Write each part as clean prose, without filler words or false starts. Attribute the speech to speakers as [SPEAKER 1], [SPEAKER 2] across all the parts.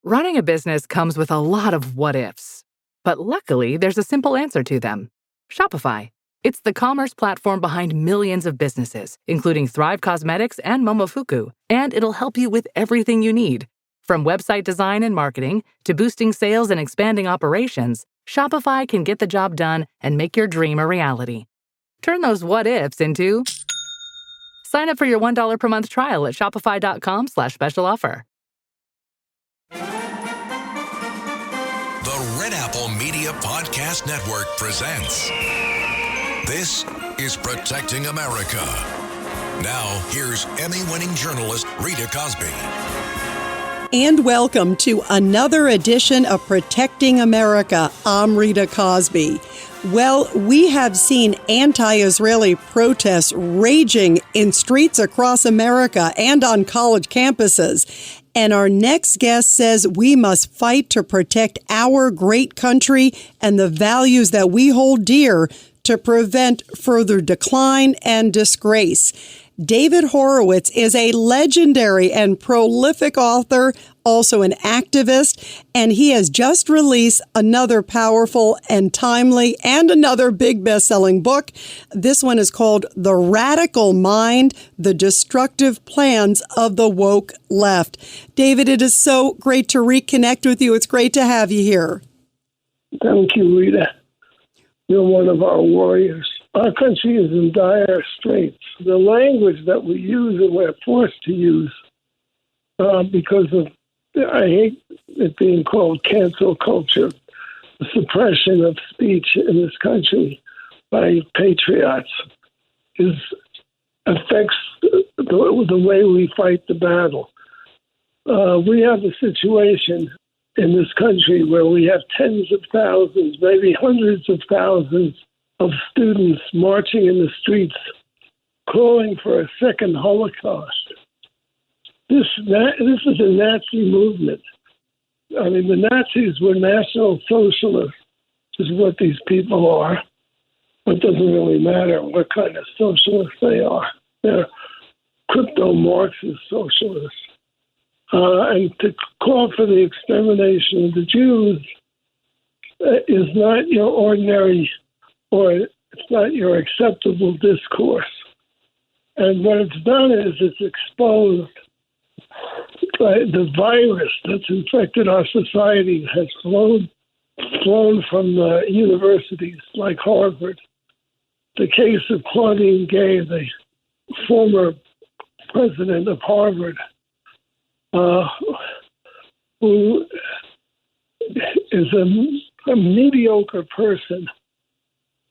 [SPEAKER 1] Running a business comes with a lot of what-ifs. But luckily, there's a simple answer to them. Shopify. It's the commerce platform behind millions of businesses, including Thrive Cosmetics and Momofuku, and it'll help you with everything you need. From website design and marketing to boosting sales and expanding operations, Shopify can get the job done and make your dream a reality. Turn those what-ifs into... Sign up for your $1 per month trial at shopify.com/special offer.
[SPEAKER 2] The Red Apple Media Podcast Network presents This is Protecting America. Now, here's Emmy-winning journalist Rita Cosby.
[SPEAKER 3] And welcome to another edition of Protecting America. I'm Rita Cosby. Well, we have seen anti-Israeli protests raging in streets across America and on college campuses. And our next guest says we must fight to protect our great country and the values that we hold dear to prevent further decline and disgrace. David Horowitz is a legendary and prolific author, also an activist, and he has just released another powerful and timely and another big best-selling book. This one is called The Radical Mind, The Destructive Plans of the Woke Left. David, it is so great to reconnect with you. It's great to have you here.
[SPEAKER 4] Thank you, Rita. You're one of our warriors. Our country is in dire straits. The language that we use and we're forced to use because of, I hate it being called cancel culture, the suppression of speech in this country by patriots affects the way we fight the battle. We have a situation in this country where we have tens of thousands, maybe hundreds of thousands of students marching in the streets, calling for a second Holocaust. This is a Nazi movement. I mean, the Nazis were National Socialists, is what these people are. It doesn't really matter what kind of socialists they are. They're crypto-Marxist socialists. And to call for the extermination of the Jews is not your ordinary, or it's not your acceptable discourse. And what it's done is it's exposed the virus that's infected our society has flown from universities like Harvard. The case of Claudine Gay, the former president of Harvard, who is a mediocre person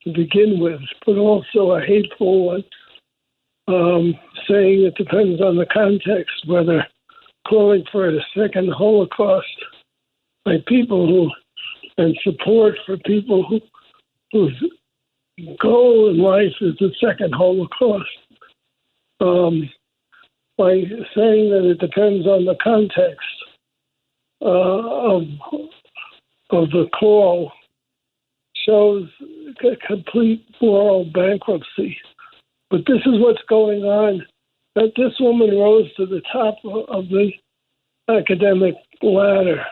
[SPEAKER 4] to begin with, but also a hateful one, saying it depends on the context, whether calling for a second Holocaust by people who, and support for people whose goal in life is the second Holocaust, by saying that it depends on the context of the call, shows a complete moral bankruptcy. But this is what's going on. That this woman rose to the top of the academic ladder.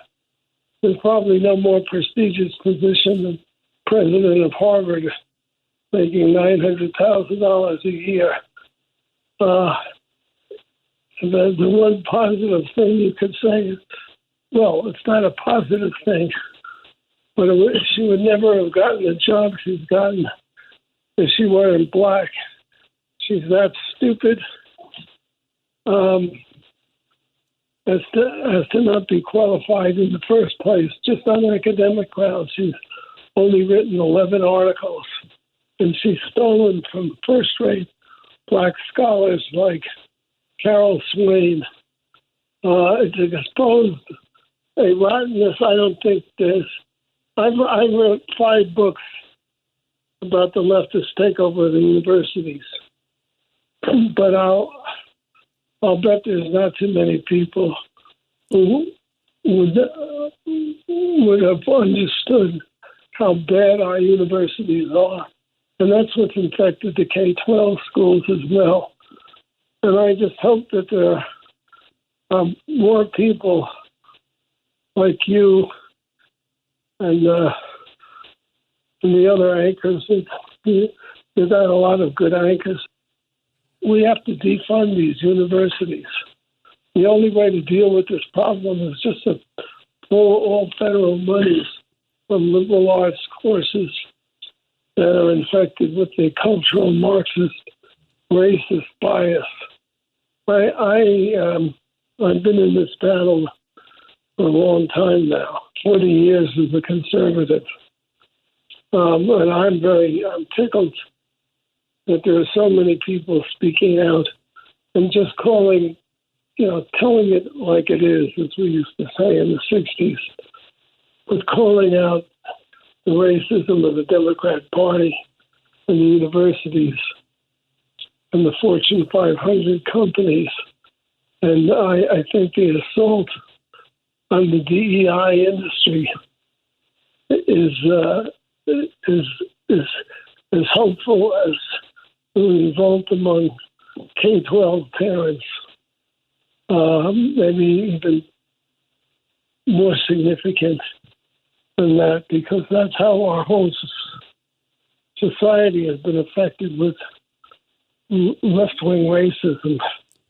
[SPEAKER 4] There's probably no more prestigious position than president of Harvard, making $900,000 a year. The one positive thing you could say is, well, it's not a positive thing, but she would never have gotten the job she's gotten if she weren't black. She's that stupid as to not be qualified in the first place, just on academic grounds. She's only written 11 articles, and she's stolen from first-rate black scholars like Carol Swain. It's exposed a rottenness I don't think there's. I wrote 5 books about the leftist takeover of the universities, but I'll bet there's not too many people who would have understood how bad our universities are, and that's what's infected the K-12 schools as well. And I just hope that there are more people like you and the other anchors. There's not a lot of good anchors. We have to defund these universities. The only way to deal with this problem is just to pull all federal monies from liberal arts courses that are infected with the cultural Marxist, racist bias. I've been in this battle for a long time now, 40 years as a conservative. And I'm tickled that there are so many people speaking out and just telling it like it is, as we used to say in the 60s, with calling out the racism of the Democrat Party and the universities and the Fortune 500 companies. And I think the assault on the DEI industry is hopeful as the revolt among K-12 parents, maybe even more significant than that, because that's how our whole society has been affected with left-wing racism.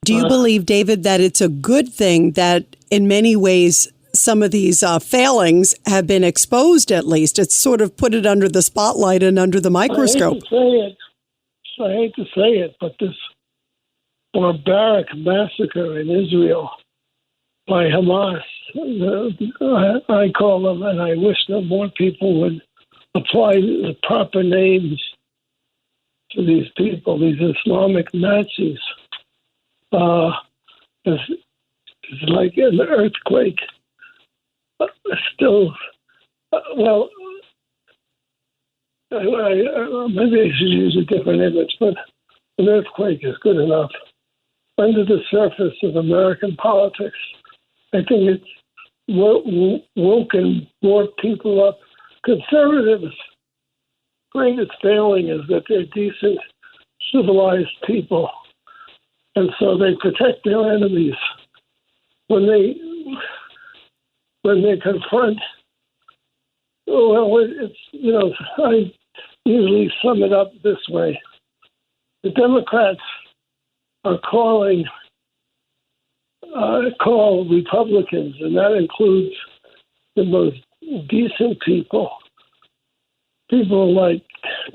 [SPEAKER 3] Do you believe, David, that it's a good thing that in many ways some of these failings have been exposed, at least? It's sort of put it under the spotlight and under the microscope.
[SPEAKER 4] I hate to say it, but this barbaric massacre in Israel by Hamas, I call them, and I wish that more people would apply the proper names to these people, these Islamic Nazis. It's like an earthquake. Still, maybe I should use a different image, but an earthquake is good enough. Under the surface of American politics, I think it's woken more people up. Conservatives' greatest failing is that they're decent, civilized people, and so they protect their enemies. When they confront, I usually sum it up this way. The Democrats are call Republicans, and that includes the most decent people like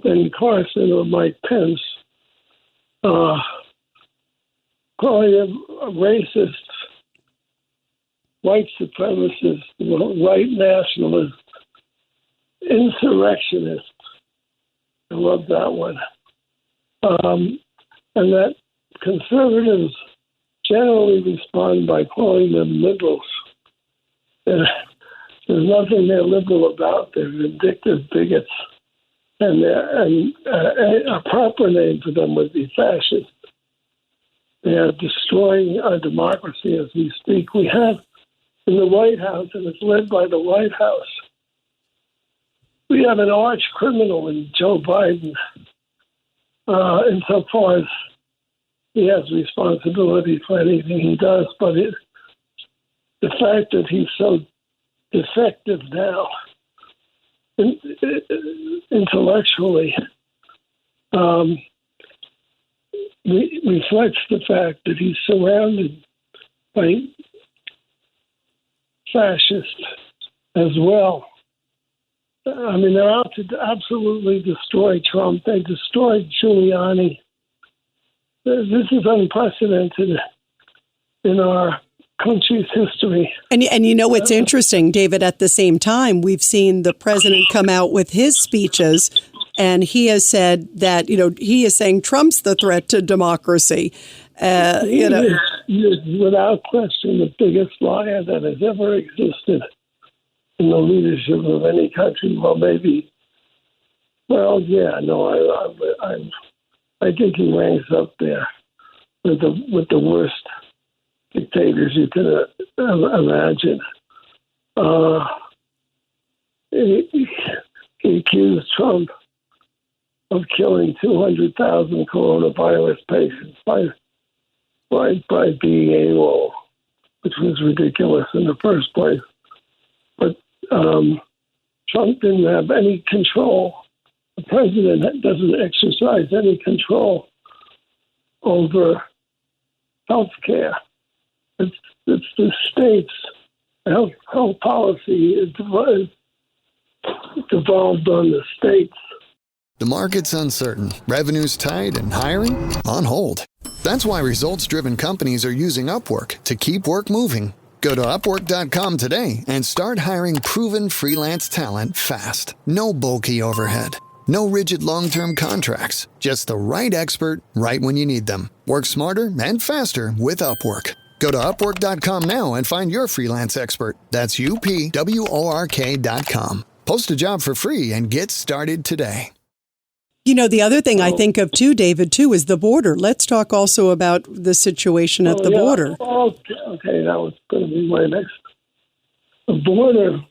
[SPEAKER 4] Ben Carson or Mike Pence, calling them racists, white supremacists, white nationalists, insurrectionists. I love that one. And that conservatives generally respond by calling them liberals. There's nothing they're liberal about. They're vindictive bigots. And a proper name for them would be fascist. They are destroying our democracy as we speak. We have in the White House, and it's led by the White House, we have an arch criminal in Joe Biden, insofar as he has responsibility for anything he does. But the fact that he's so defective now, intellectually, reflects the fact that he's surrounded by fascists as well. I mean, they're out to absolutely destroy Trump. They destroyed Giuliani. This is unprecedented in our country's history.
[SPEAKER 3] And you know what's interesting, David, at the same time, we've seen the president come out with his speeches, and he has said that, he is saying Trump's the threat to democracy.
[SPEAKER 4] He is without question the biggest liar that has ever existed in the leadership of any country. I think he ranks up there with the worst dictators you can imagine. He accused Trump of killing 200,000 coronavirus patients by being AWOL, which was ridiculous in the first place. Trump didn't have any control. The president doesn't exercise any control over health care. It's the states. Health policy is devolved on the states.
[SPEAKER 5] The market's uncertain, revenue's tight, and hiring on hold. That's why results-driven companies are using Upwork to keep work moving. Go to Upwork.com today and start hiring proven freelance talent fast. No bulky overhead. No rigid long-term contracts. Just the right expert right when you need them. Work smarter and faster with Upwork. Go to Upwork.com now and find your freelance expert. That's UPWORK.com. Post a job for free and get started today.
[SPEAKER 3] You know, the other thing I think of too, David, too, is the border. Let's talk also about the situation at the border.
[SPEAKER 4] Okay, that was going to be my next. The border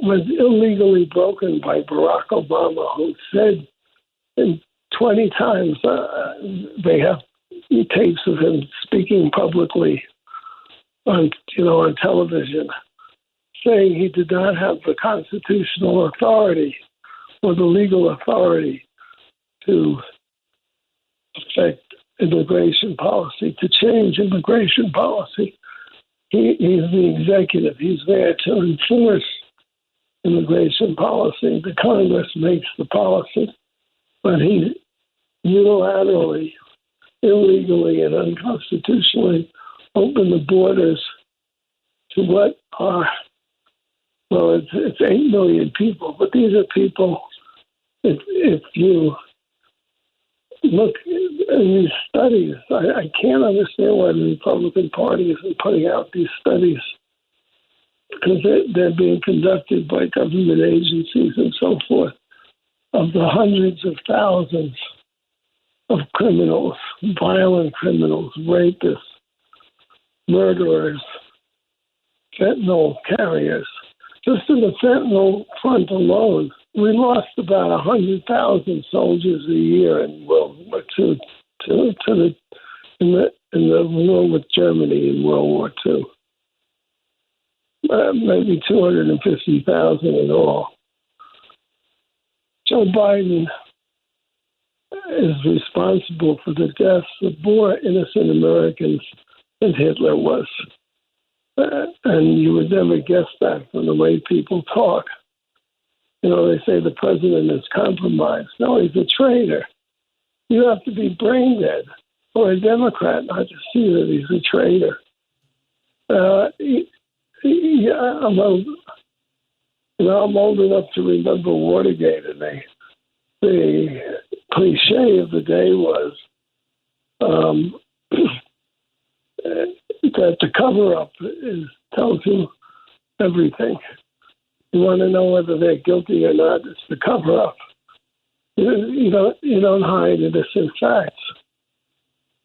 [SPEAKER 4] was illegally broken by Barack Obama, who said 20 times they have tapes of him speaking publicly on television, saying he did not have the constitutional authority or the legal authority to affect immigration policy, to change immigration policy. He's the executive. He's there to enforce immigration policy. The Congress makes the policy, but he unilaterally, illegally, and unconstitutionally opened the borders to what are, well, it's 8 million people, but these are people, if you look in these studies, I can't understand why the Republican Party isn't putting out these studies, because they're being conducted by government agencies and so forth, of the hundreds of thousands of criminals, violent criminals, rapists, murderers, fentanyl carriers. Just in the fentanyl front alone, we lost about 100,000 soldiers a year in World War II in the war with Germany in World War II. Maybe 250,000 in all. Joe Biden is responsible for the deaths of more innocent Americans than Hitler was. And you would never guess that from the way people talk. You know, they say the president is compromised. No, he's a traitor. You have to be brain dead or a Democrat not to see that he's a traitor. I'm old enough to remember Watergate, and the cliche of the day was that the cover-up tells you everything. You want to know whether they're guilty or not, it's the cover-up. You don't hide innocent facts.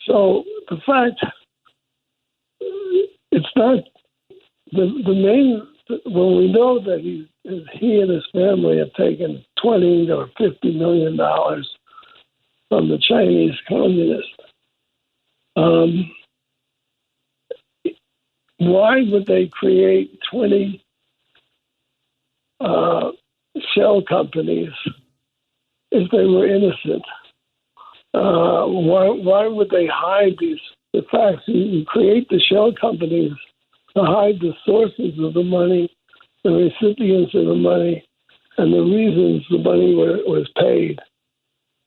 [SPEAKER 4] So the fact, it's not the main. When we know that he and his family have taken $20 or $50 million from the Chinese communists, why would they create 20 shell companies if they were innocent? Why would they hide the facts? You create the shell companies to hide the sources of the money, the recipients of the money, and the reasons the money was paid.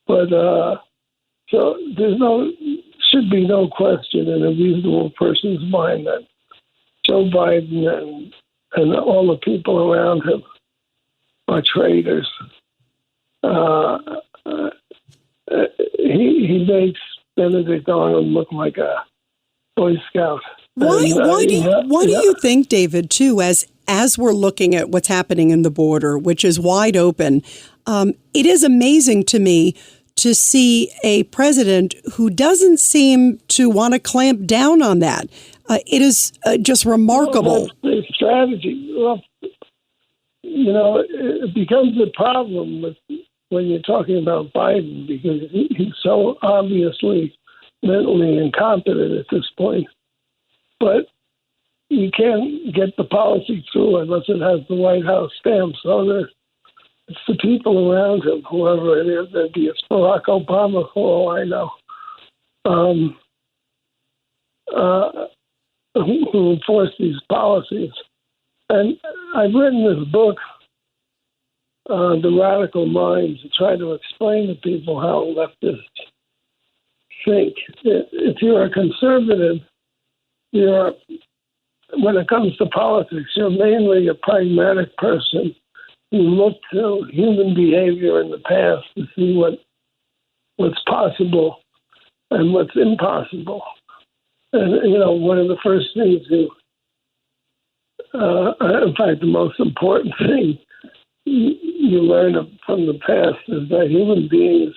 [SPEAKER 4] But so should be no question in a reasonable person's mind that Joe Biden and all the people around him are traitors. He makes Benedict Arnold look like a Boy Scout.
[SPEAKER 3] Why do you think, David, too, as we're looking at what's happening in the border, which is wide open, it is amazing to me to see a president who doesn't seem to want to clamp down on that. It is just remarkable.
[SPEAKER 4] Well, the strategy. Well, it becomes a problem when you're talking about Biden, because he's so obviously mentally incompetent at this point. But you can't get the policy through unless it has the White House stamp. So it's the people around him, whoever it is. Maybe it's Barack Obama, for all I know, who enforce these policies. And I've written this book, The Radical Mind, to try to explain to people how leftists think. If you're a conservative, when it comes to politics, you're mainly a pragmatic person. You look to human behavior in the past to see what's possible and what's impossible. And, one of the first things in fact, the most important thing you learn from the past is that human beings,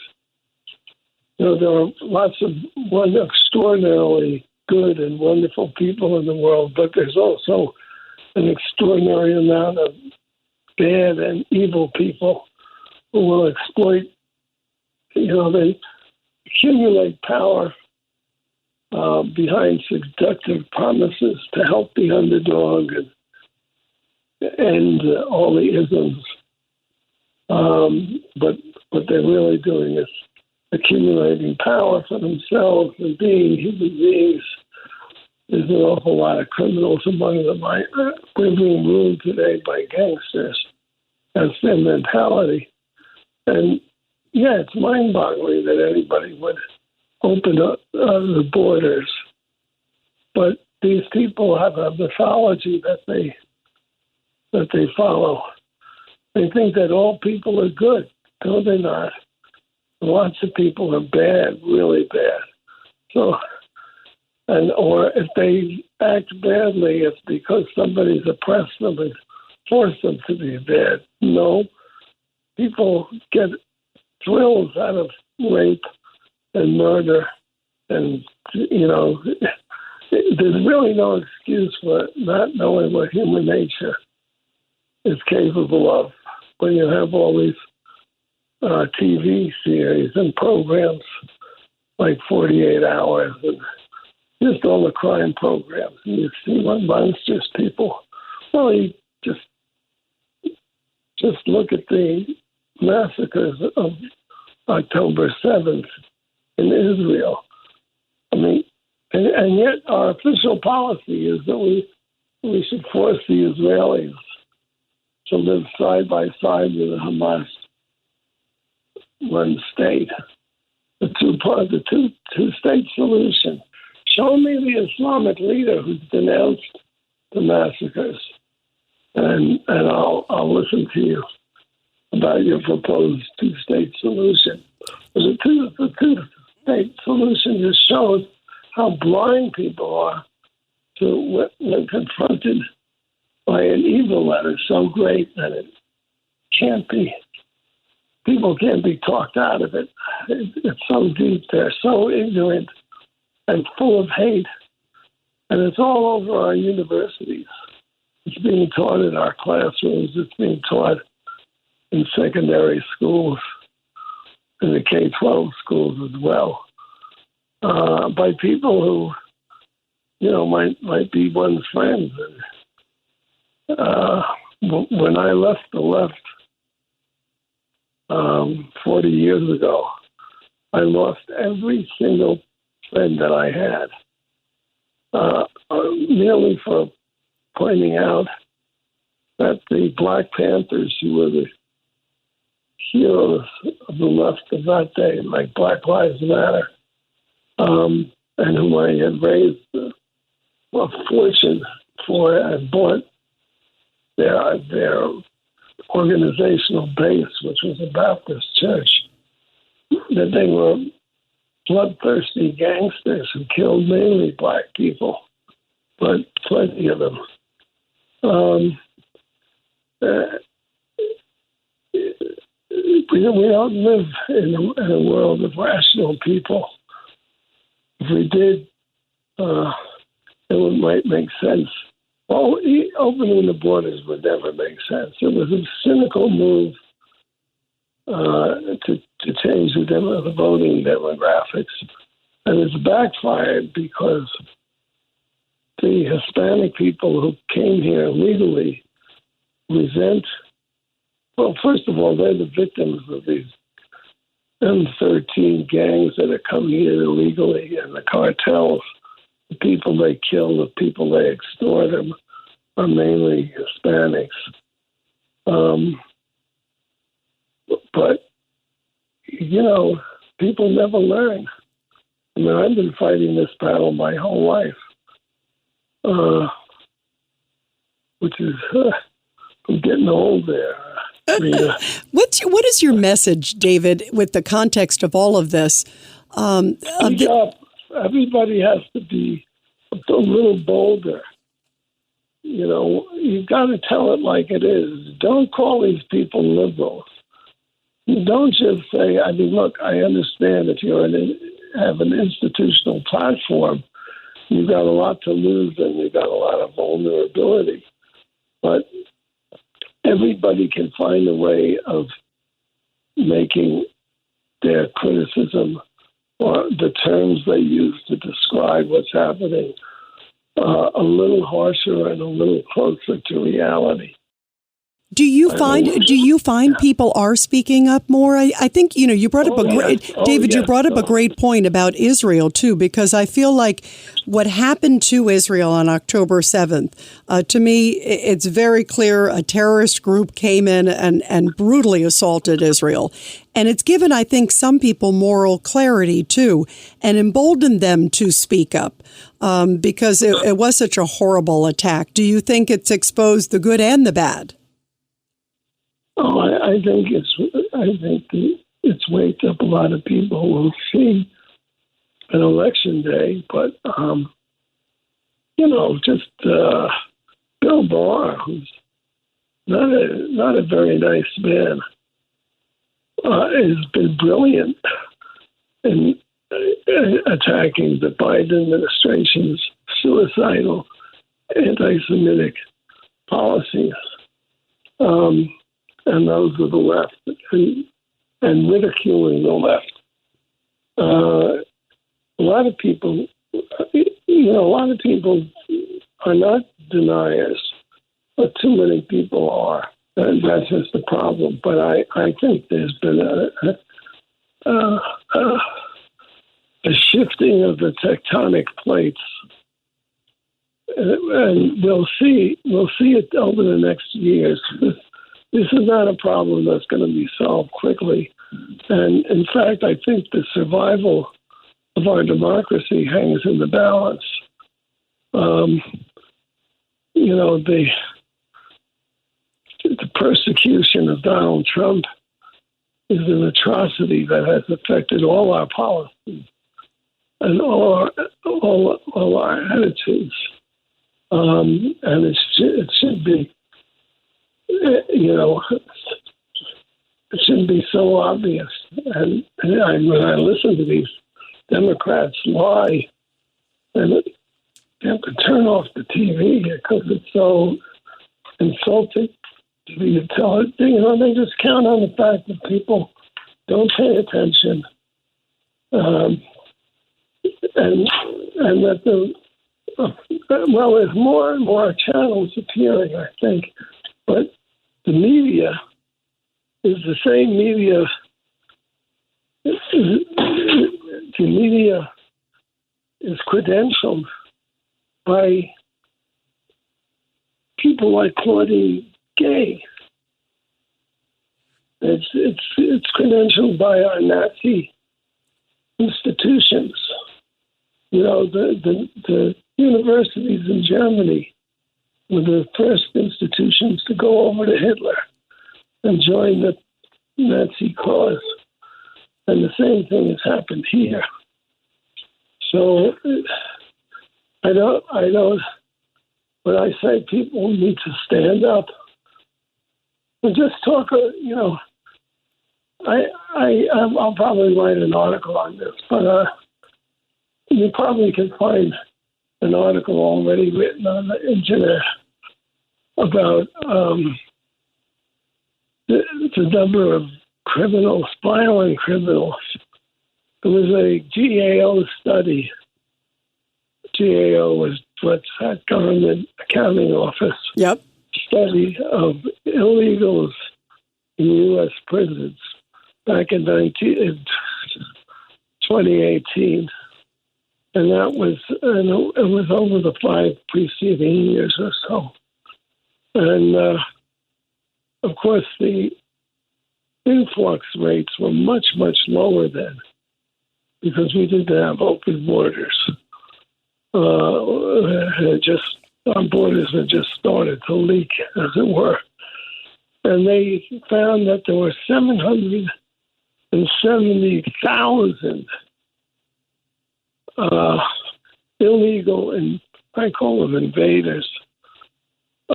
[SPEAKER 4] there are lots of extraordinarily good and wonderful people in the world, but there's also an extraordinary amount of bad and evil people who will exploit, they accumulate power behind seductive promises to help the underdog and all the isms. But what they're really doing is accumulating power for themselves and being human beings. There's an awful lot of criminals among them. We're being ruled today by gangsters. That's their mentality. And, it's mind-boggling that anybody would open up the borders. But these people have a mythology that they follow. They think that all people are good. No, they're not. Lots of people are bad, really bad. So, or if they act badly, it's because somebody's oppressed them and forced them to be bad. No, people get thrills out of rape and murder, and there's really no excuse for not knowing what human nature is capable of when you have all these TV series and programs like 48 Hours and just all the crime programs. And you see what monsters people. Well, you just look at the massacres of October 7th in Israel. I mean, and yet our official policy is that we should force the Israelis to live side by side with a Hamas-run state. The two-state solution. Show me the Islamic leader who's denounced the massacres, and I'll listen to you about your proposed two-state solution. The two-state solution just shows how blind people are to when confronted by an evil that is so great that it can't be. People can't be talked out of it. It's so deep. They're so ignorant and full of hate. And it's all over our universities. It's being taught in our classrooms. It's being taught in secondary schools, in the K-12 schools as well, by people who, might be one's friends. When I left the left 40 years ago, I lost every single friend that I had, merely for pointing out that the Black Panthers, who were the heroes of the left of that day, like Black Lives Matter, and whom I had raised a fortune for and bought their organizational base, which was a Baptist church, that they were bloodthirsty gangsters who killed mainly Black people, but plenty of them. We don't live in a world of rational people. If we did, it might make sense. Well, opening the borders would never make sense. It was a cynical move to change the voting demographics, and it's backfired because the Hispanic people who came here legally resent. Well, first of all, they're the victims of these M13 gangs that are coming here illegally, and the cartels. The people they kill, the people they extort them, are mainly Hispanics. But, people never learn. I mean, I've been fighting this battle my whole life, which is, I'm getting old there. Rita.
[SPEAKER 3] What is your message, David, with the context of all of this?
[SPEAKER 4] Everybody has to be a little bolder. You've got to tell it like it is. Don't call these people liberals. Don't just say, look, I understand if you have an institutional platform, you've got a lot to lose and you've got a lot of vulnerability. But everybody can find a way of making their criticism or the terms they use to describe what's happening a little harsher and a little closer to reality.
[SPEAKER 3] Do you find people are speaking up more? I think, you brought up you brought up a great point about Israel too, because I feel like what happened to Israel on October 7th, to me, it's very clear a terrorist group came in and brutally assaulted Israel. And it's given, I think, some people moral clarity too, and emboldened them to speak up because it was such a horrible attack. Do you think it's exposed the good and the bad?
[SPEAKER 4] Oh, I think it's waked up a lot of people who will see an election day, but just Bill Barr, who's not a very nice man, has been brilliant in attacking the Biden administration's suicidal anti-Semitic policies. And those of the left, and ridiculing the left. A lot of people are not deniers, but too many people are. And that's just the problem. But I think there's been a shifting of the tectonic plates, and we'll see it over the next years. This is not a problem that's going to be solved quickly. And in fact, I think the survival of our democracy hangs in the balance. The persecution of Donald Trump is an atrocity that has affected all our policies and all our attitudes. And it should be. It shouldn't be so obvious. And when I listen to these Democrats lie, and they have to turn off the TV because it's so insulting to be intelligent. They just count on the fact that people don't pay attention, and that there's more and more channels appearing, I think, but the media is the same media. The media is credentialed by people like Claudine Gay. It's credentialed by our Nazi institutions. The universities in Germany were the first institutions to go over to Hitler and join the Nazi cause. And the same thing has happened here. So I don't, when I say people need to stand up and just talk, I'll probably write an article on this, but you probably can find an article already written on the internet about the number of criminals, violent criminals. There was a GAO study. GAO was what's that government accounting office
[SPEAKER 3] Yep.
[SPEAKER 4] study of illegals in U.S. prisons back in 2018. And that was, it was over the 5 preceding years or so. And, of course, the influx rates were much, much lower then because we didn't have open borders. Our borders had just started to leak, as it were. And they found that there were 770,000 illegal, and I call them invaders,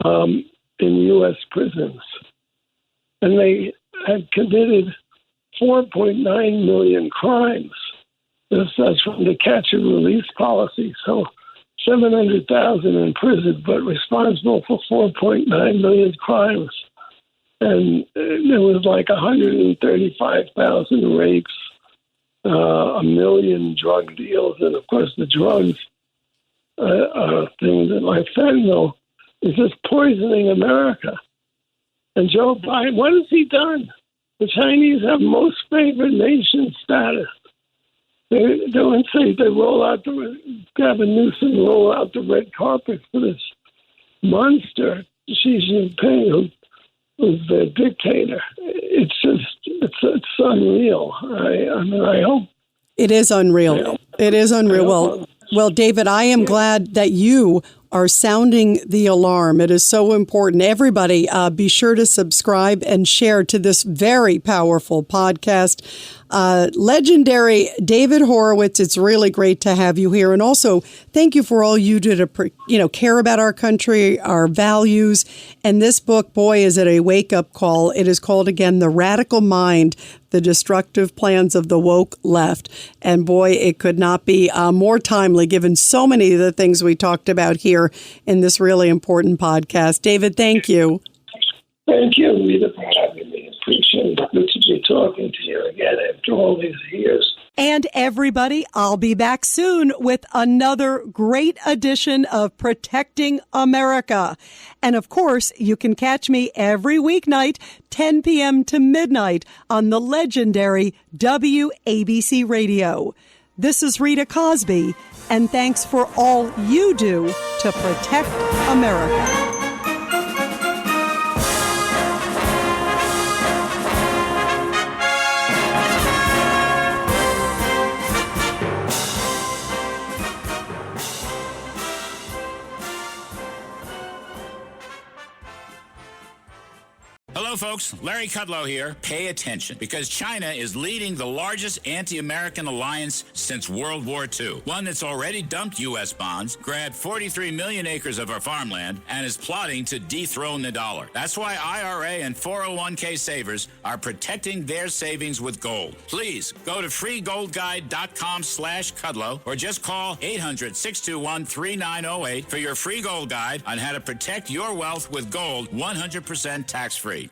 [SPEAKER 4] in U.S. prisons. And they had committed 4.9 million crimes. That's from the catch and release policy. So 700,000 in prison, but responsible for 4.9 million crimes. And there was like 135,000 rapes, 1 million drug deals, and of course the drugs thing that like fentanyl is just poisoning America. And Joe Biden, what has he done? The Chinese have most favored nation status. They don't say they roll out Gavin Newsom roll out the red carpet for this monster Xi Jinping, who's the dictator. It's just it's unreal. I mean, I hope
[SPEAKER 3] it is unreal. It is unreal. Well, David, I am glad that you are sounding the alarm. It is so important. Everybody, be sure to subscribe and share to this very powerful podcast. Legendary David Horowitz, it's really great to have you here. And also, thank you for all you do to, care about our country, our values. And this book, boy, is it a wake-up call. It is called, again, The Radical Mind, The Destructive Plans of the Woke Left. And boy, it could not be more timely, given so many of the things we talked about here in this really important podcast. David, thank you.
[SPEAKER 4] Thank you, Rita, for having me. Appreciate it. Good to be talking to you again after all these years.
[SPEAKER 3] And everybody, I'll be back soon with another great edition of Protecting America. And of course, you can catch me every weeknight, 10 p.m. to midnight on the legendary WABC Radio. This is Rita Cosby, and thanks for all you do to protect America.
[SPEAKER 6] Hello, folks. Larry Kudlow here. Pay attention, because China is leading the largest anti-American alliance since World War II. One that's already dumped U.S. bonds, grabbed 43 million acres of our farmland, and is plotting to dethrone the dollar. That's why IRA and 401k savers are protecting their savings with gold. Please go to freegoldguide.com/Kudlow or just call 800-621-3908 for your free gold guide on how to protect your wealth with gold 100% tax-free.